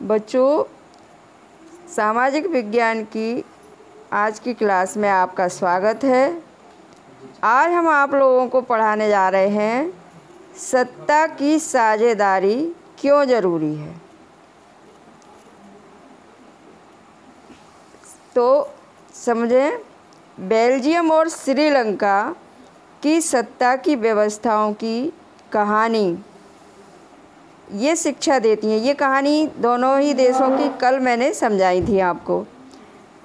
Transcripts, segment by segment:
बच्चों, सामाजिक विज्ञान की आज की क्लास में आपका स्वागत है। आज हम आप लोगों को पढ़ाने जा रहे हैं सत्ता की साझेदारी क्यों ज़रूरी है। तो समझें, बेल्जियम और श्रीलंका की सत्ता की व्यवस्थाओं की कहानी ये शिक्षा देती हैं। ये कहानी दोनों ही देशों की कल मैंने समझाई थी आपको।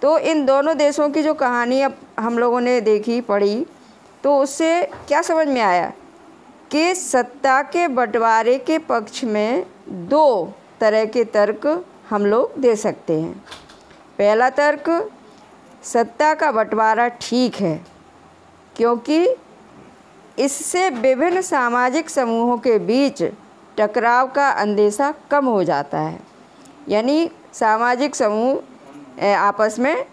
तो इन दोनों देशों की जो कहानी अब हम लोगों ने देखी पढ़ी, तो उससे क्या समझ में आया कि सत्ता के बंटवारे के पक्ष में दो तरह के तर्क हम लोग दे सकते हैं। पहला तर्क, सत्ता का बंटवारा ठीक है क्योंकि इससे विभिन्न सामाजिक समूहों के बीच टकराव का अंदेशा कम हो जाता है। यानी सामाजिक समूह आपस में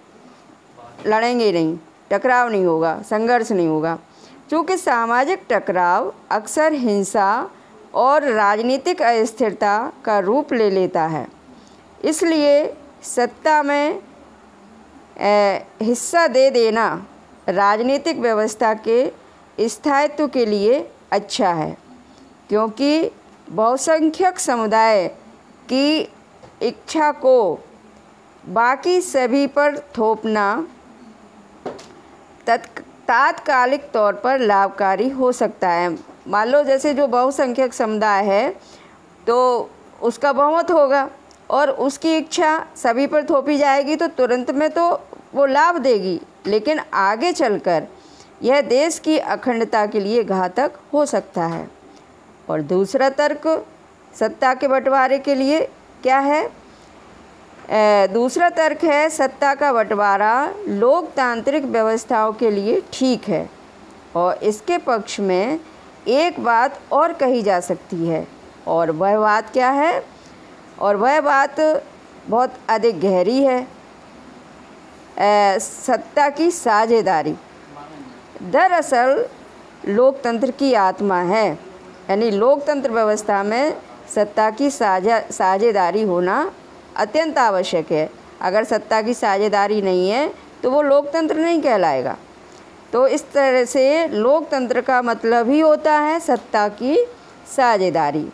लड़ेंगे नहीं, टकराव नहीं होगा, संघर्ष नहीं होगा। क्योंकि सामाजिक टकराव अक्सर हिंसा और राजनीतिक अस्थिरता का रूप ले लेता है। इसलिए सत्ता में हिस्सा दे देना राजनीतिक व्यवस्था के स्थायित्व के लिए अच्छा है, क्योंकि बहुसंख्यक समुदाय की इच्छा को बाकी सभी पर थोपना तात्कालिक तौर पर लाभकारी हो सकता है। मान लो जैसे जो बहुसंख्यक समुदाय है तो उसका बहुमत होगा और उसकी इच्छा सभी पर थोपी जाएगी तो तुरंत में तो वो लाभ देगी, लेकिन आगे चलकर यह देश की अखंडता के लिए घातक हो सकता है। और दूसरा तर्क सत्ता के बंटवारे के लिए क्या है? दूसरा तर्क है, सत्ता का बंटवारा लोकतांत्रिक व्यवस्थाओं के लिए ठीक है। और इसके पक्ष में एक बात और कही जा सकती है, और वह बात क्या है? और वह बात बहुत अधिक गहरी है। सत्ता की साझेदारी दरअसल लोकतंत्र की आत्मा है। यानी लोकतंत्र व्यवस्था में सत्ता की साझेदारी होना अत्यंत आवश्यक है। अगर सत्ता की साझेदारी नहीं है तो वो लोकतंत्र नहीं कहलाएगा। तो इस तरह से लोकतंत्र का मतलब ही होता है सत्ता की साझेदारी।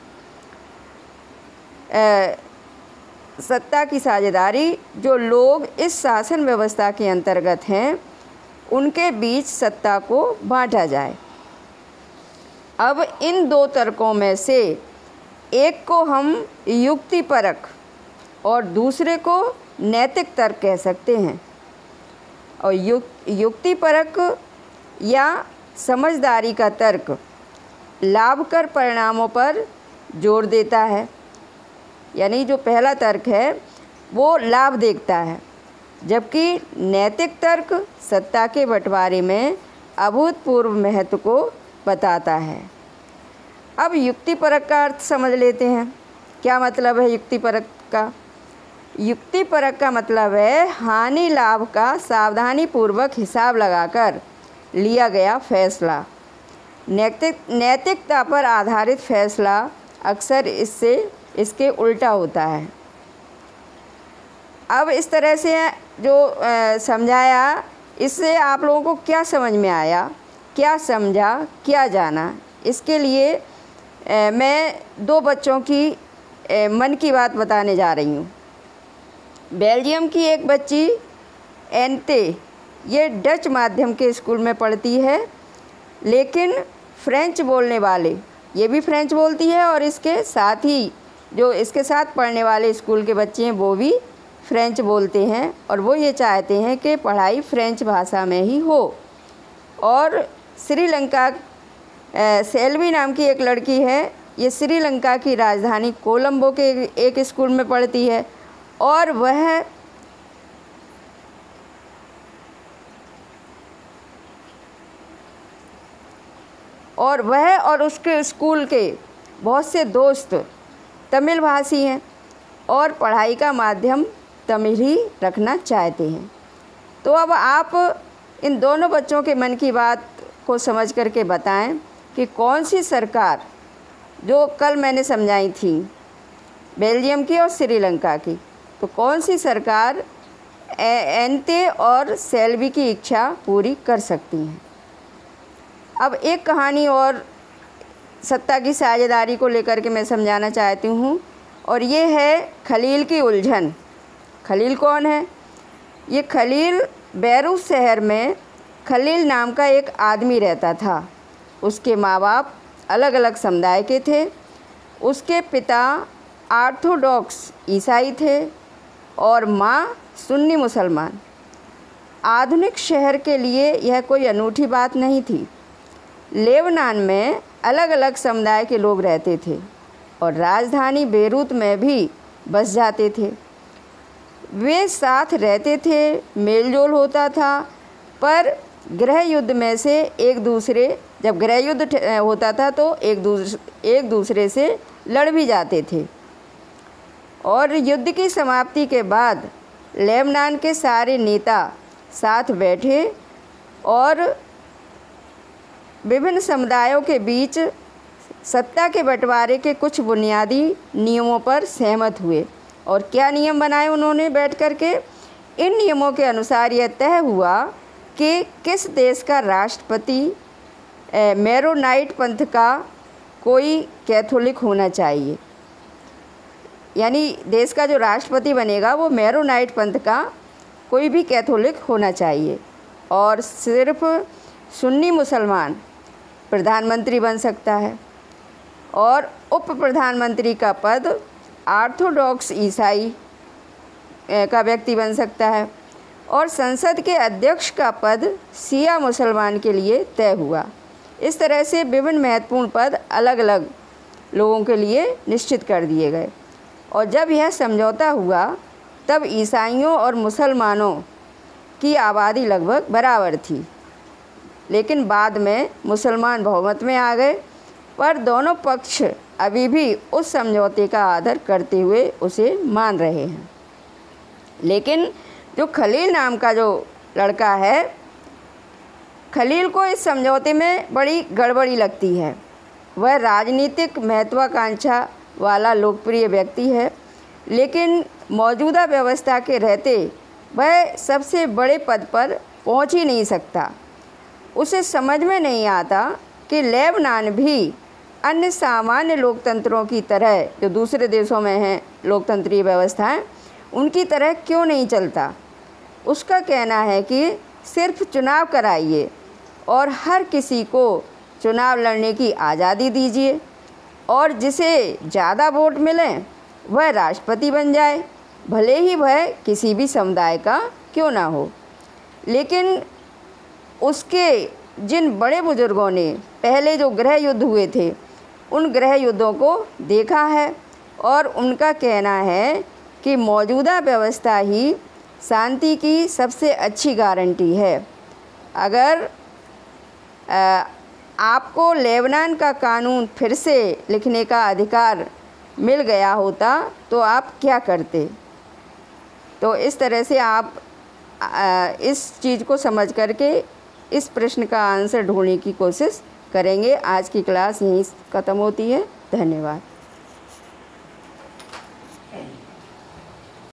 सत्ता की साझेदारी, जो लोग इस शासन व्यवस्था के अंतर्गत हैं उनके बीच सत्ता को बांटा जाए। अब इन दो तर्कों में से एक को हम युक्तिपरक और दूसरे को नैतिक तर्क कह सकते हैं। और युक्तिपरक या समझदारी का तर्क लाभकर परिणामों पर जोर देता है। यानी जो पहला तर्क है वो लाभ देखता है, जबकि नैतिक तर्क सत्ता के बंटवारे में अभूतपूर्व महत्व को बताता है। अब युक्तिपरक का अर्थ समझ लेते हैं। क्या मतलब है युक्तिपरक का? युक्तिपरक का मतलब है हानि लाभ का सावधानीपूर्वक हिसाब लगाकर लिया गया फैसला। नैतिकता पर आधारित फैसला अक्सर इसके उल्टा होता है। अब इस तरह से जो समझाया, इससे आप लोगों को क्या समझ में आया, क्या समझा, क्या जाना? इसके लिए मैं दो बच्चों की मन की बात बताने जा रही हूँ। बेल्जियम की एक बच्ची एनते, ये डच माध्यम के स्कूल में पढ़ती है, लेकिन फ्रेंच बोलने वाले, ये भी फ्रेंच बोलती है और इसके साथ ही जो इसके साथ पढ़ने वाले स्कूल के बच्चे हैं वो भी फ्रेंच बोलते हैं, और वो ये चाहते हैं कि पढ़ाई फ्रेंच भाषा में ही हो। और श्रीलंका सेल्वी नाम की एक लड़की है, ये श्रीलंका की राजधानी कोलंबो के एक स्कूल में पढ़ती है, और वह और उसके स्कूल के बहुत से दोस्त तमिल भाषी हैं और पढ़ाई का माध्यम तमिल ही रखना चाहते हैं। तो अब आप इन दोनों बच्चों के मन की बात को समझ करके बताएं कि कौन सी सरकार जो कल मैंने समझाई थी बेल्जियम की और श्रीलंका की। तो कौन सी सरकार एंते और सेल्वी की इच्छा पूरी कर सकती हैं? अब एक कहानी और सत्ता की साझेदारी को लेकर के मैं समझाना चाहती हूँ, और ये है खलील की उलझन। खलील कौन है? ये खलील बैरूत शहर में खलील नाम का एक आदमी रहता था। उसके माँ बाप अलग अलग समुदाय के थे। उसके पिता ऑर्थोडॉक्स ईसाई थे और माँ सुन्नी मुसलमान। आधुनिक शहर के लिए यह कोई अनूठी बात नहीं थी। लेबनान में अलग अलग समुदाय के लोग रहते थे और राजधानी बेरूत में भी बस जाते थे। वे साथ रहते थे, मेलजोल होता था, पर गृह युद्ध में से जब गृह युद्ध होता था तो एक दूसरे से लड़ भी जाते थे। और युद्ध की समाप्ति के बाद लेबनान के सारे नेता साथ बैठे और विभिन्न समुदायों के बीच सत्ता के बंटवारे के कुछ बुनियादी नियमों पर सहमत हुए। और क्या नियम बनाए उन्होंने बैठ कर के? इन नियमों के अनुसार यह तय हुआ कि किस देश का राष्ट्रपति मेरोनाइट पंथ का कोई कैथोलिक होना चाहिए। यानी देश का जो राष्ट्रपति बनेगा वो मेरोनाइट पंथ का कोई भी कैथोलिक होना चाहिए, और सिर्फ सुन्नी मुसलमान प्रधानमंत्री बन सकता है, और उप प्रधानमंत्री का पद ऑर्थोडॉक्स ईसाई का व्यक्ति बन सकता है, और संसद के अध्यक्ष का पद शिया मुसलमान के लिए तय हुआ। इस तरह से विभिन्न महत्वपूर्ण पद अलग अलग लोगों के लिए निश्चित कर दिए गए। और जब यह समझौता हुआ तब ईसाइयों और मुसलमानों की आबादी लगभग बराबर थी, लेकिन बाद में मुसलमान बहुमत में आ गए। पर दोनों पक्ष अभी भी उस समझौते का आदर करते हुए उसे मान रहे हैं। लेकिन जो खलील नाम का जो लड़का है, खलील को इस समझौते में बड़ी गड़बड़ी लगती है। वह राजनीतिक महत्वाकांक्षा वाला लोकप्रिय व्यक्ति है, लेकिन मौजूदा व्यवस्था के रहते वह सबसे बड़े पद पर पहुंच ही नहीं सकता। उसे समझ में नहीं आता कि लेबनान भी अन्य सामान्य लोकतंत्रों की तरह, जो दूसरे देशों में हैं लोकतंत्रीय व्यवस्थाएं, उनकी तरह क्यों नहीं चलता। उसका कहना है कि सिर्फ चुनाव कराइए और हर किसी को चुनाव लड़ने की आज़ादी दीजिए, और जिसे ज़्यादा वोट मिलें वह राष्ट्रपति बन जाए, भले ही वह किसी भी समुदाय का क्यों ना हो। लेकिन उसके जिन बड़े बुजुर्गों ने पहले जो गृह युद्ध हुए थे उन गृह युद्धों को देखा है, और उनका कहना है कि मौजूदा व्यवस्था ही शांति की सबसे अच्छी गारंटी है। अगर आपको लेबनान का कानून फिर से लिखने का अधिकार मिल गया होता तो आप क्या करते। तो इस तरह से आप इस चीज़ को समझ करके इस प्रश्न का आंसर ढूंढने की कोशिश करेंगे। आज की क्लास यहीं ख़त्म होती है। धन्यवाद।